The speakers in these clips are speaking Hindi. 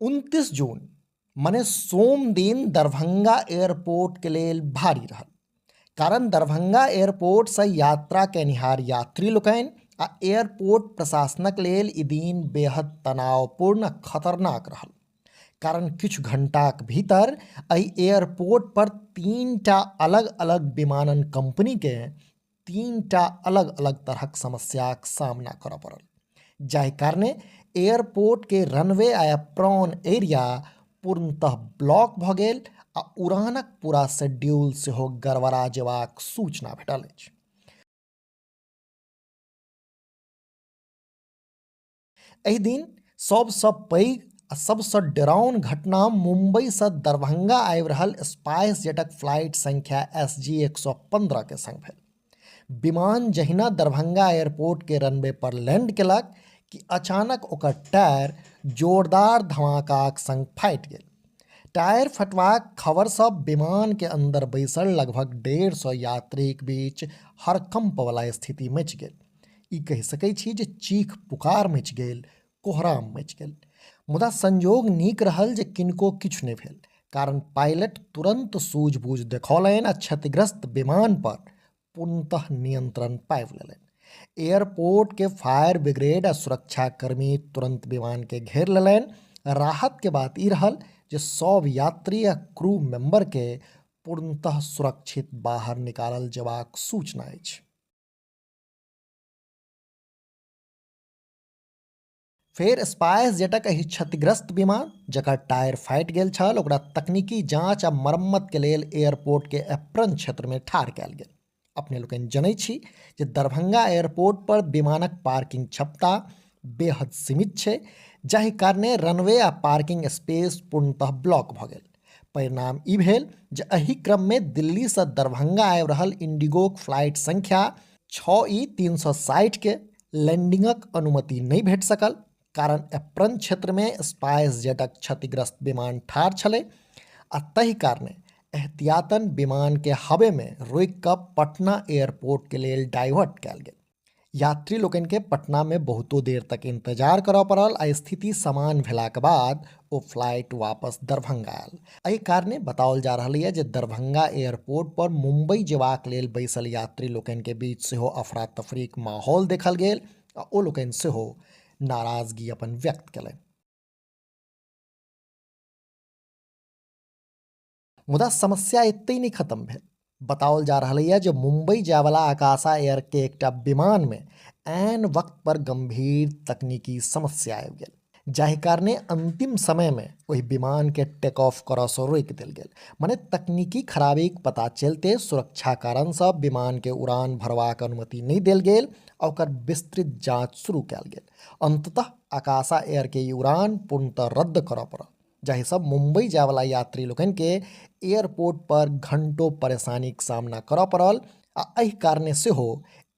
29 जून मने सोम दिन दरभंगा एयरपोर्ट के लेल भारी रहल। कारण दरभंगा एयरपोर्ट से यात्रा केनिहार यात्री लोकनि आ एयरपोर्ट प्रशासनक लेल ई दिन बेहद तनावपूर्ण आ खतरनाक रहल। कारण किछु घंटाक भीतर एहि एयरपोर्ट पर 3टा अलग अलग विमानन कंपनी के 3टा अलग अलग तरहक समस्याक सामना करऽ पड़ल, जाहि कारणे एयरपोर्ट के रनवे आ एप्रॉन एरिया पूर्णतः ब्लॉक भऽ गेल आ उड़ानक पूरा शेड्यूल सेहो गड़बड़ा जेबाक सूचना भेटल अछि। एहि दिन सबसँ पैघ आ सबसँ डराओन घटना मुंबईसँ दरभंगा आबि रहल स्पाइस जेटक फ्लाइट संख्या SG-115 के संग भेल। विमान जहिना दरभंगा एयरपोर्ट के रनवे पर लैंड केलक कि अचानक ओकर टायर जोरदार धमाकाक संग फाटि गेल। टायर फटबाक खबरसँ विमान के अंदर बैसल लगभग 150 यात्रीक बीच हड़कंपवला स्थिति मचि गेल। ई कहि सकै छी जे चीख पुकार मचि गेल, कोहराम मचि गेल। मुदा संजोग नीक रहल जे किनको किछु नहि भेल, कारण पायलट तुरंत सूझबूझ देखौलनि आ क्षतिग्रस्त विमान पर पूर्णतः नियंत्रण पाबि लेलनि। एयरपोर्ट के फायर ब्रिगेड आ सुरक्षाकर्मी तुरंत विमान के घेर लेलनि। राहत के बात ई रहल जे सब यात्री आ क्रू मेंबर के पूर्णतः सुरक्षित बाहर निकालल जेबाक सूचना अछि। फेर स्पाइस जेटक एहि क्षतिग्रस्त विमान जकर टायर फाटि गेल छल ओकरा तकनीकी जांच आ मरम्मत के लेल एयरपोर्ट के एप्रन क्षेत्र में ठाढ़ कयल गेल। अपने लोकनि जनै छी जे दरभंगा एयरपोर्ट पर विमानक पार्किंग क्षमता बेहद सीमित छै, जाहि कारणे रनवे आ पार्किंग स्पेस पूर्णतः ब्लॉक भऽ गेल। परिणाम ई भेल जे एहि क्रममे दिल्लीसँ दरभंगा आबि रहल इंडिगोक फ्लाइट संख्या 6E-360 के लैंडिंगक अनुमति नहि भेट सकल, कारण एप्रन क्षेत्र में स्पाइस जेटक क्षतिग्रस्त विमान ठाढ़ छलै आ तहि कारणे एहतियातन विमान के हवे में रोकि कऽ पटना एयरपोर्ट के लेल डाइवर्ट कयल गेल। यात्री लोकनि के पटना में बहुतो देर तक इंतजार करऽ पड़ल आ स्थिति समान भेलाक बाद ओ फ्लाइट वापस दरभंगा आयल। एहि कारणे बताओल जा रहल है जे दरभंगा एयरपोर्ट पर मुंबई जेबाक लेल बैसल यात्री लोकनि के बीच सेहो अफरा तफरीक माहौल देखल गेल आ ओ लोकनि सेहो नाराजगी अपन व्यक्त कयलनि। मुदा समस्या एतै नहीं खत्म भेल। बताओल जा रहा है जे मुंबई जायवाला आकाशा एयर के एकटा विमान में ऐन वक्त पर गंभीर तकनीकी समस्या आबि गेल, जाहि कारणे अंतिम समय में वही विमान के टेक ऑफ करऽ से रोकि देल गेल। माने तकनीकी खराबीक पता चलते सुरक्षा कारण से विमान के उड़ान भरबाक अनुमति नहीं देल गेल और ओकर विस्तृत जांच शुरू कयल गेल। अंततः आकाशा एयर के ई उड़ान पूर्णतः रद्द करऽ पड़ल, जाहि सब मुंबई जायवाला यात्री लोकनि के एयरपोर्ट पर घंटों परेशानीक सामना करऽ पड़ल आ एहि कारणे सेहो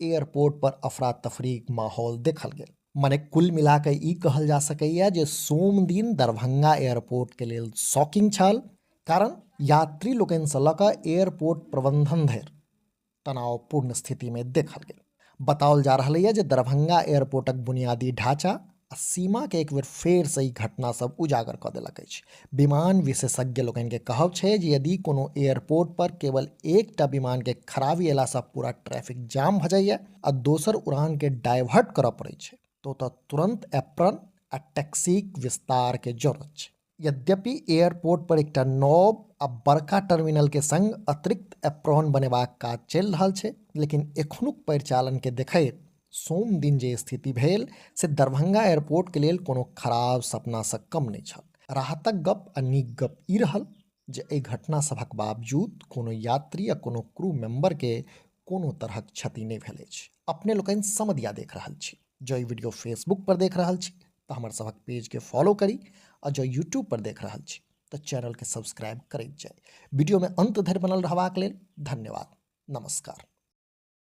एयरपोर्ट पर अफरा तफरीक माहौल देखल गेल। मने कुल मिला के ई कहल जा सकैए जे सोम दिन दरभंगा एयरपोर्ट के लेल शॉकिंग छल, कारण यात्री लोकनि से लऽ कऽ एयरपोर्ट प्रबंधन धरि तनावपूर्ण स्थिति में देखल गेल। बताओल जा रहा है जे दरभंगा एयरपोर्टक बुनियादी ढांचा आ सीमा के एक बेर फेर से ई घटना सब उजागर कऽ देलक अछि। विमान विशेषज्ञ लोकनि के कहब छै जे यदि कोनो एयरपोर्ट पर केवल एकटा विमान के खराबी अयला से पूरा ट्रैफिक जाम भऽ जाइए आ दोसर उड़ान के डाइवर्ट करऽ पड़ै छै तो तुरंत एप्रन आ टैक्सीक विस्तार के जरूरत छै। यद्यपि एयरपोर्ट पर एकटा नव आ बड़का टर्मिनल के संग अतिरिक्त एप्रॉन बनेबाक काज चलि रहल छै, लेकिन एखनुक परिचालन के देखैत सोम दिन जे स्थिति भेल से दरभंगा एयरपोर्ट के लेल कोनो खराब सपना से कम नहीं छल। राहतक गप आ नीक गप ई रहल जे एहि घटना सभक बावजूद कोनो यात्री या कोनो क्रू मेंबर के कोनो तरहक क्षति नहीं भेल अछि। अपने लोकनि समधिया देख रहल छी। जो ई वीडियो फेसबुक पर देख रहल छी तो हमर सबक पेज के फॉलो करी और जो यूट्यूब पर देख रहल छी तो चैनल के सब्सक्राइब करैत जाय। वीडियो में अंत धरि बनल रहबाक लेल धन्यवाद। नमस्कार।